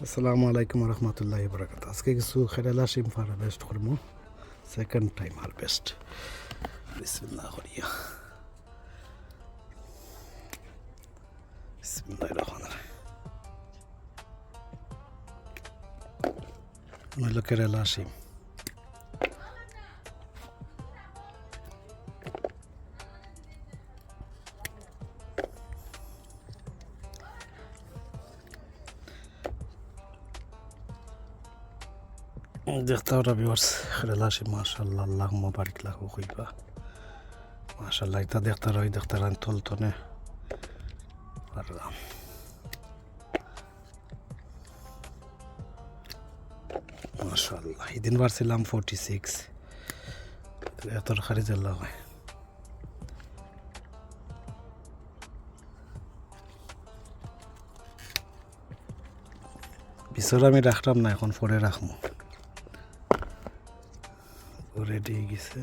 আসসালামু আলাইকুম রহমতুল্লাহ বরকাত। আজকে কিছু খেরালা শিম হারভেস্ট করবো, সেকেন্ড টাইম হারভেস্ট। বিসমিল্লাহ করিয়া বিসমিল্লাহির রহমানির রহিম। হলো কেরালা শিম। দেখতে পারা ভিউয়ার্স, কেরালা শিম মাশাআল্লাহ, আল্লাহুম্মা বারিক লাহু কইবা। মাশাআল্লাহ, এটা দেখতে রান তলতনে পারলাম। মাশাআল্লাহ, এদিন পারছিলাম 46, তরকারি জ্বালা হয়। পিছর আমি রাখলাম না, এখন পরে রাখবো। রেডি হয়ে গেছে।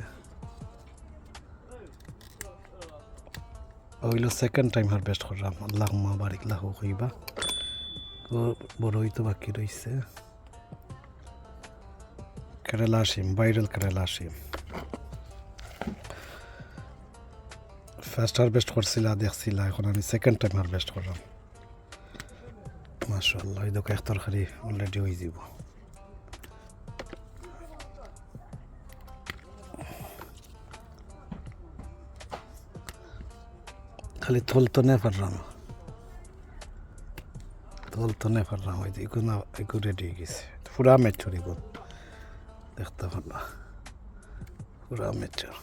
ওইলো সেকেন্ড টাইম হারভেস্ট করলাম, আল্লাহুম্মা বারিক লাহু কইবা। তো বড়ই তো বাকি রয়েছে। কেরালা শিম, ভাইরাল কেরালা শিম। ফার্স্ট হারভেস্ট করছিলা দেখছিলা, এখন আমি সেকেন্ড টাইম হারভেস্ট করলাম। মাশাআল্লাহ, এই দেখো এক তরকারি অলরেডি হয়ে যাব। খালি থলতনে পারলাম, ওই যে এগুলো রেডি হয়ে গেছে। পুরা মেচুর এগুলো দেখতে পারলাম, পুরা মেচুর।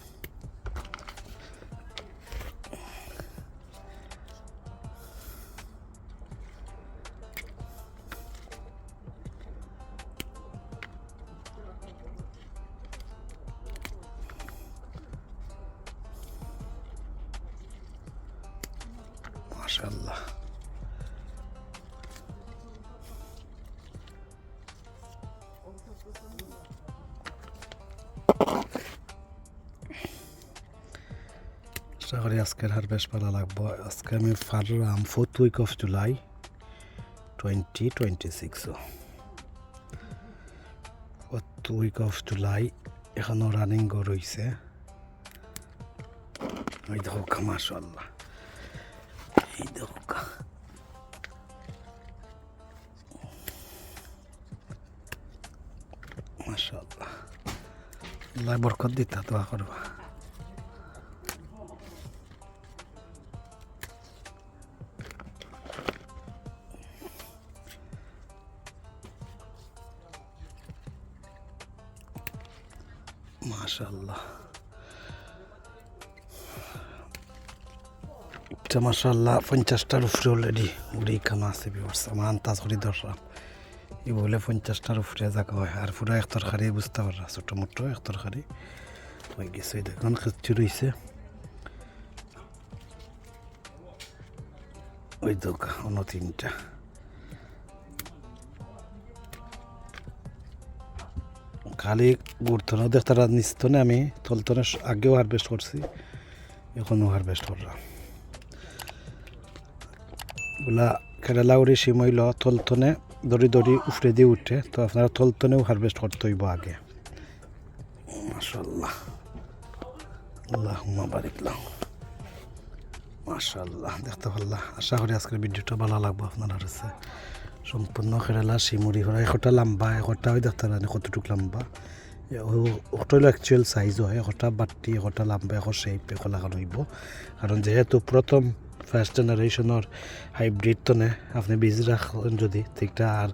মাশাআল্লাহ, আশা করি আজকের হারভেস্ট ভালো লাগবো। আজকে আমি ফারলাম 4th week of July 2026। 4th week of July, এখনো রানিং গো রয়েছে। এই দেখো মাশাআল্লাহ, এই দেখো মাশাআল্লাহ। আল্লাহ বরকত দিতা, দোয়া করবা। মাশাআল্লাহ, এটা মাশাআল্লাহ 50টার উপরে অলরেডি উড়ি খানো আছে। ভিউয়ার্স, আমার আন্দাজ করে ধরলাম এই বলে 50টার উপরে জায়গা হয়। আর পুরো এক তরকারি বুঝতে পারলাম, ছোটো মোটো এক তরকারি হয়ে গেছে। দেখুন খিচুড়ি রয়েছে, ওই দোকা অন্য 3টা। খালি গুড়তনে দেখতে নিস্তনে আমি তলতনে আগেও হারভেস্ট করছি, এখনও হারভেস্ট করলাম। ওগুলা কেরালা উড়ি শিম হইল তলতনে দড়ি দড়ি উফরে দিয়ে উঠে, তো আপনারা তলতনেও হারভেস্ট করতে হইব আগে। মাশাআল্লাহ, আল্লাহুম্মা বারিক লাহু। মাশাআল্লাহ, দেখতে পারলাম। আশা করি আজকের ভিডিওটা ভালো লাগবে আপনার কাছে। সম্পূর্ণ কেরালা শিমুড়ি করা, একটা লম্বা, একটা ওই দেখতে পারেন কতটুকু লম্বা। ওটা হলো অ্যাকচুয়াল সাইজ হয়, একটা বাট্টি, একটা লম্বা, এখন শেপ এখন লাগানো হইব। কারণ যেহেতু প্রথম ফার্স্ট জেনারেশনের হাইব্রিড তো নে, আপনি বীজ রাখেন যদি ঠিকটা, আর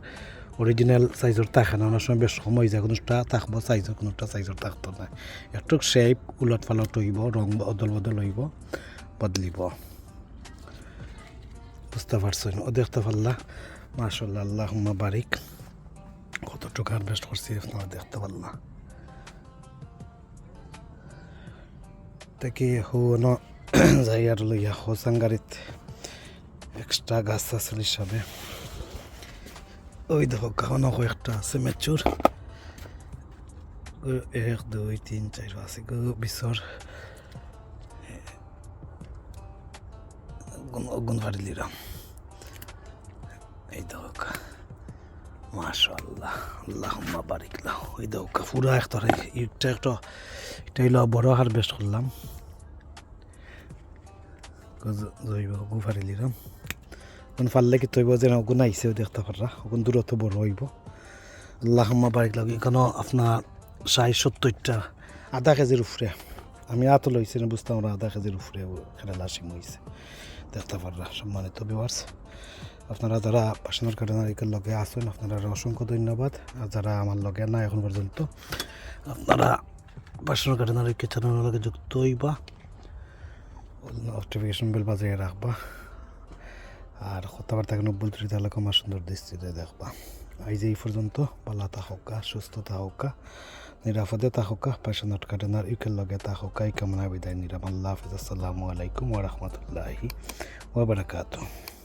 অরিজিনাল সাইজের থাকে না, অনেক সময় বেশ সময় যায়, কোনোটা থাকবো সাইজের, কোনোটা সাইজের থাকতো না। একটু শেপ উলট পালট হইব, রং অদল বদল হইব, বদলিব। বুঝতে পারছেন? ও দেখতে পারলা। মাশাআল্লাহ, আল্লাহুম্মা বারিক। কতটুকু হারভেস্ট করছি আপনারা দেখতে পারলাম। দেখি হুন জায়গার লইয়া হোসাঙ্গারিত এক্সট্রা গাছ আছে হিসাবে। ওই দেখো খাওয়ানো কয়েকটা আছে মেচুর, 1 2 3 4 আছে বিছর গুণ ফাড়ি লিরাম। এই দেখো মাশাআল্লাহ আল্লাহুম্মা বারিক লাহু ওই দাও পুরা একটা এটা হইলো বড় হারভেস্ট করলাম জৈব গুফারি লিলাম কোন ফাললে কি তৈব যে গুণ আইসেও দেখতে পাররা কোন দূরত্ব বড় হইব আল্লাহুম্মা বারিক লাহু এখানে আপনার ৬০-৭০টা আধা কেজির উপরে আমি এত লইছি না বুঝতাম আমরা আধা কেজির উপরে কেরালা শিম হয়েছে দেখতে পাররা সম্মানিত ভিউয়ার্স আপনারা যারা পাশানোর গার্ডেনারিকের লগে আসেন আপনারা অসংখ্য ধন্যবাদ আর যারা আমার লগে না এখন পর্যন্ত আপনারা পাশানোর গার্ডেনারিকে চ্যানেলের লগে যুক্ত হইবা নোটিফিকেশন বেল বাজিয়ে রাখবা আর কথাবার্তা কেন বলতে তাহলে আমার সুন্দর দৃষ্টিতে দেখবা এই যে এই পর্যন্ত ভালো থাকা সুস্থ থাকা নিরাপদে থাকা পাশানোর গার্ডেনারিকের লগে থাকা এই কামনা বিদায় নিলাম আল্লাহ হাফিজ আসসালামু আলাইকুম ওয়া রাহমাতুল্লাহি ওয়া বারাকাতুহু